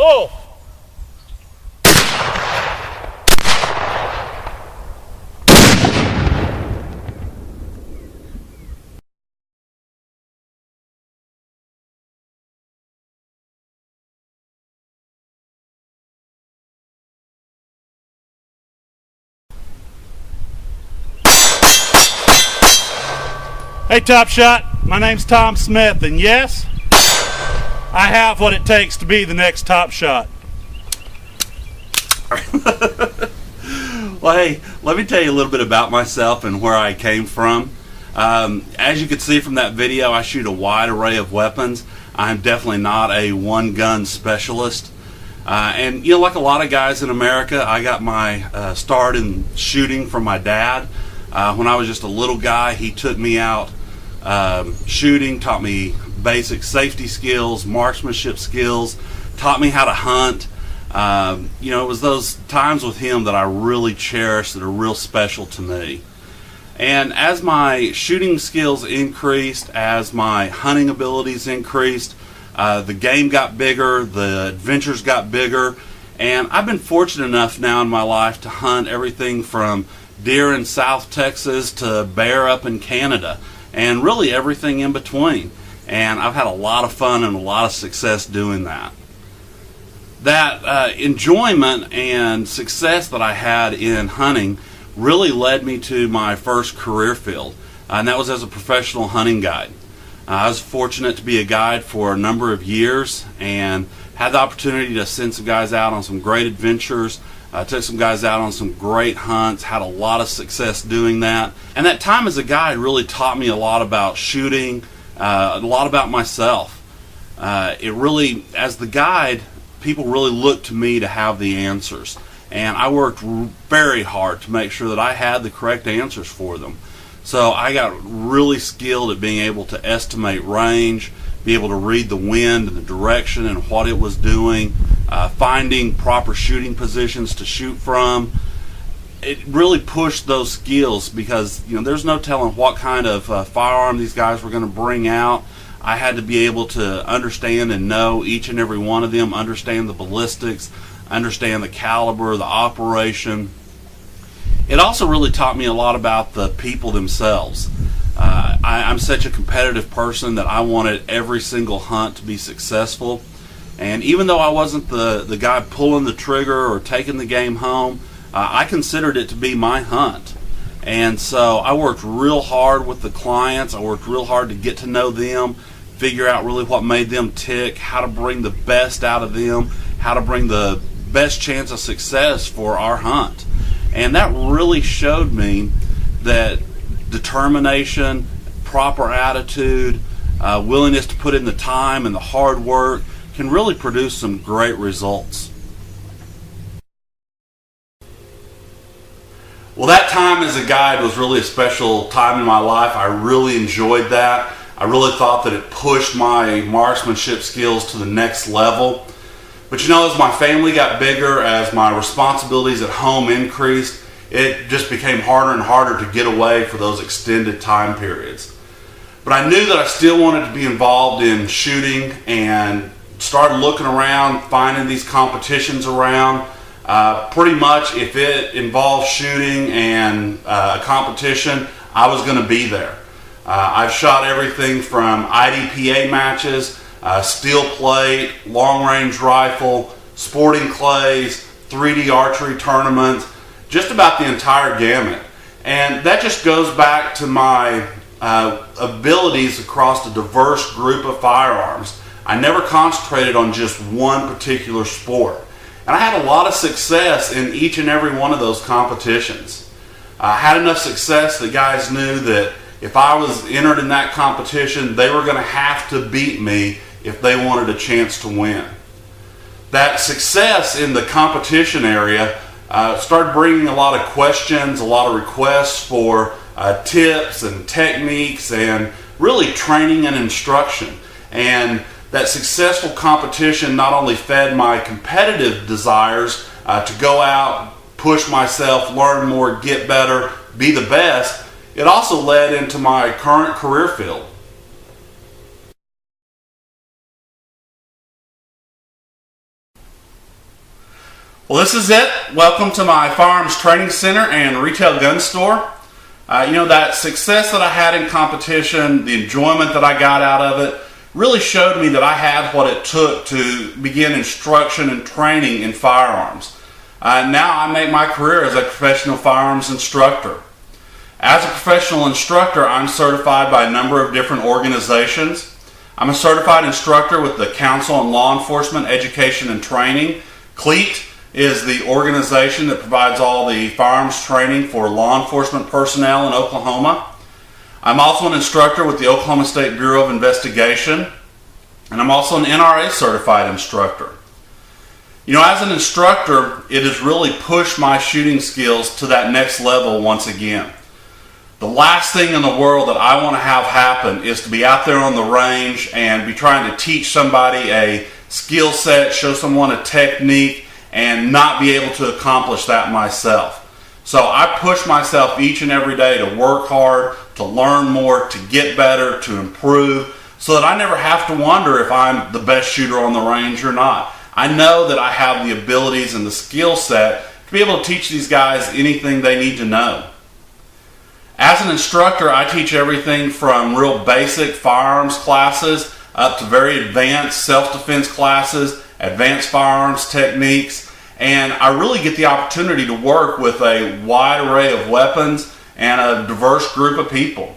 Pull. Hey Top Shot, my name's Tom Smith, and yes, I have what it takes to be the next Top Shot. Well, hey, let me tell you a little bit about myself and where I came from. As you can see from that video, I shoot a wide array of weapons. I'm definitely not a one-gun specialist. And you know, like a lot of guys in America, I got my start in shooting from my dad. When I was just a little guy, he took me out shooting, taught me basic safety skills, marksmanship skills, taught me how to hunt. You know, it was those times with him that I really cherish, that are real special to me. And as my shooting skills increased, as my hunting abilities increased, the game got bigger, the adventures got bigger, and I've been fortunate enough now in my life to hunt everything from deer in South Texas to bear up in Canada, and really everything in between. And I've had a lot of fun and a lot of success doing that. That enjoyment and success that I had in hunting really led me to my first career field, and that was as a professional hunting guide. I was fortunate to be a guide for a number of years and had the opportunity to send some guys out on some great adventures. Took some guys out on some great hunts, had a lot of success doing that. And that time as a guide really taught me a lot about shooting, a lot about myself. It really, as the guide, people really looked to me to have the answers. And I worked very hard to make sure that I had the correct answers for them. So I got really skilled at being able to estimate range, be able to read the wind and the direction and what it was doing, finding proper shooting positions to shoot from. It really pushed those skills because, you know, there's no telling what kind of firearm these guys were going to bring out. I had to be able to understand and know each and every one of them, understand the ballistics, understand the caliber, the operation. It also really taught me a lot about the people themselves. I'm such a competitive person that I wanted every single hunt to be successful. And even though I wasn't the guy pulling the trigger or taking the game home, I considered it to be my hunt. And so I worked real hard with the clients. I worked real hard to get to know them, figure out really what made them tick, how to bring the best out of them, how to bring the best chance of success for our hunt. And that really showed me that determination, proper attitude, willingness to put in the time and the hard work can really produce some great results. Well, that time as a guide was really a special time in my life. I really enjoyed that. I really thought that it pushed my marksmanship skills to the next level. But you know, as my family got bigger, as my responsibilities at home increased, it just became harder and harder to get away for those extended time periods. But I knew that I still wanted to be involved in shooting and started looking around, finding these competitions around. Pretty much if it involved shooting and a competition, I was going to be there. I've shot everything from IDPA matches, steel plate, long range rifle, sporting clays, 3D archery tournaments, just about the entire gamut. And that just goes back to my abilities across a diverse group of firearms. I never concentrated on just one particular sport. And I had a lot of success in each and every one of those competitions. I had enough success that guys knew that if I was entered in that competition, they were going to have to beat me if they wanted a chance to win. That success in the competition area started bringing a lot of questions, a lot of requests for tips and techniques and really training and instruction. And that successful competition not only fed my competitive desires to go out, push myself, learn more, get better, be the best, it also led into my current career field. Well, this is it. Welcome to my firearms training center and retail gun store. That success that I had in competition, the enjoyment that I got out of it, really showed me that I had what it took to begin instruction and training in firearms. Now I make my career as a professional firearms instructor. As a professional instructor, I'm certified by a number of different organizations. I'm a certified instructor with the Council on Law Enforcement Education and Training. CLEAT is the organization that provides all the firearms training for law enforcement personnel in Oklahoma. I'm also an instructor with the Oklahoma State Bureau of Investigation, and I'm also an NRA certified instructor. As an instructor, it has really pushed my shooting skills to that next level once again. The last thing in the world that I want to have happen is to be out there on the range and be trying to teach somebody a skill set, show someone a technique, and not be able to accomplish that myself. So I push myself each and every day to work hard, to learn more, to get better, to improve, so that I never have to wonder if I'm the best shooter on the range or not. I know that I have the abilities and the skill set to be able to teach these guys anything they need to know. As an instructor, I teach everything from real basic firearms classes up to very advanced self-defense classes, advanced firearms techniques, and I really get the opportunity to work with a wide array of weapons and a diverse group of people.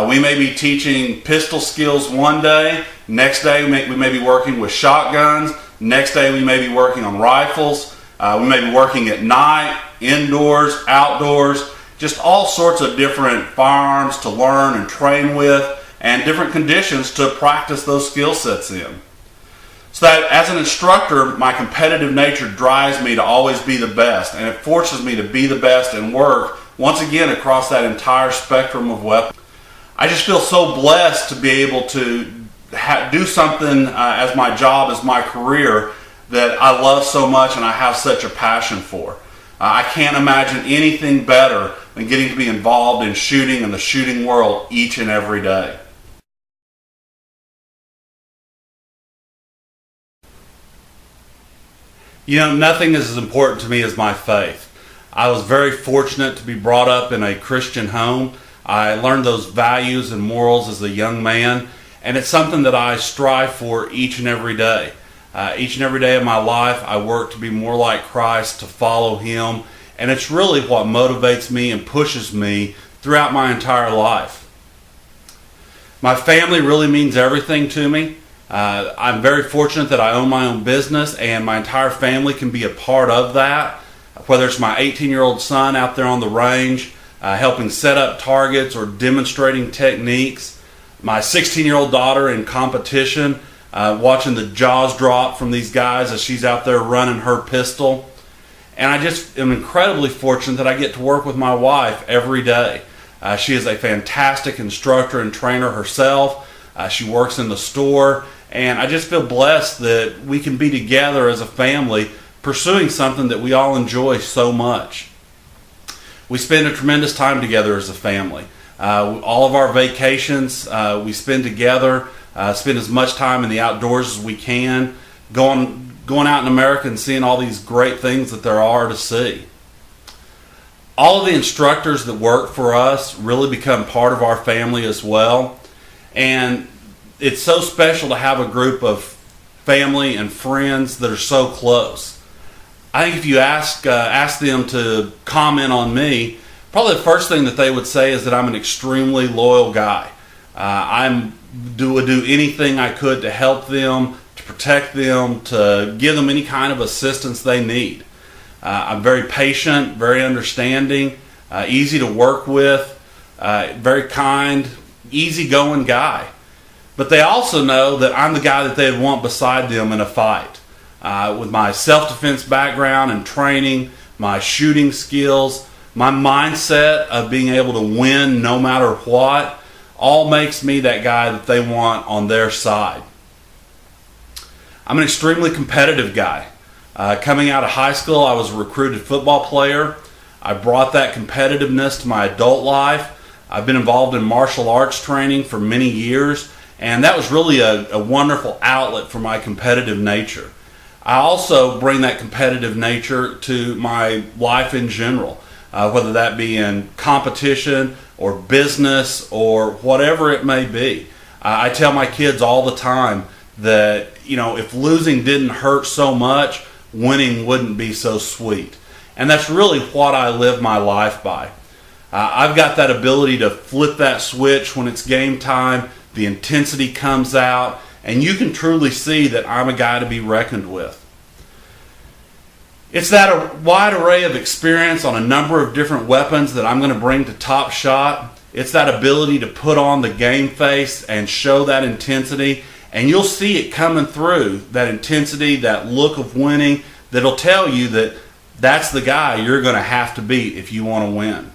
We may be teaching pistol skills one day, next day we may be working with shotguns, next day we may be working on rifles, we may be working at night, indoors, outdoors, just all sorts of different firearms to learn and train with, and different conditions to practice those skill sets in. So that as an instructor, my competitive nature drives me to always be the best, and it forces me to be the best and work, once again, across that entire spectrum of weapons. I just feel so blessed to be able to do something as my job, as my career, that I love so much and I have such a passion for. I can't imagine anything better than getting to be involved in shooting and the shooting world each and every day. Nothing is as important to me as my faith. I was very fortunate to be brought up in a Christian home. I learned those values and morals as a young man, and it's something that I strive for each and every day. Each and every day of my life, I work to be more like Christ, to follow Him, and it's really what motivates me and pushes me throughout my entire life. My family really means everything to me. I'm very fortunate that I own my own business and my entire family can be a part of that. Whether it's my 18-year-old son out there on the range, helping set up targets or demonstrating techniques, my 16-year-old daughter in competition, watching the jaws drop from these guys as she's out there running her pistol. And I just am incredibly fortunate that I get to work with my wife every day. She is a fantastic instructor and trainer herself. She works in the store, and I just feel blessed that we can be together as a family pursuing something that we all enjoy so much. We spend a tremendous time together as a family. All of our vacations we spend together, spend as much time in the outdoors as we can, going out in America and seeing all these great things that there are to see. All of the instructors that work for us really become part of our family as well. And it's so special to have a group of family and friends that are so close. I think if you ask them to comment on me, probably the first thing that they would say is that I'm an extremely loyal guy. I would do anything I could to help them, to protect them, to give them any kind of assistance they need. I'm very patient, very understanding, easy to work with, very kind, easygoing guy. But they also know that I'm the guy that they'd want beside them in a fight. With my self-defense background and training, my shooting skills, my mindset of being able to win no matter what, all makes me that guy that they want on their side. I'm an extremely competitive guy. Coming out of high school, I was a recruited football player. I brought that competitiveness to my adult life. I've been involved in martial arts training for many years, and that was really a wonderful outlet for my competitive nature. I also bring that competitive nature to my life in general, whether that be in competition or business or whatever it may be. I tell my kids all the time that, if losing didn't hurt so much, winning wouldn't be so sweet. And that's really what I live my life by. I've got that ability to flip that switch when it's game time, the intensity comes out, and you can truly see that I'm a guy to be reckoned with. It's that wide array of experience on a number of different weapons that I'm going to bring to Top Shot. It's that ability to put on the game face and show that intensity, and you'll see it coming through, that intensity, that look of winning, that'll tell you that that's the guy you're going to have to beat if you want to win.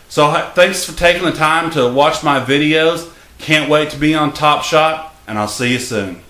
So thanks for taking the time to watch my videos. Can't wait to be on Top Shot, and I'll see you soon.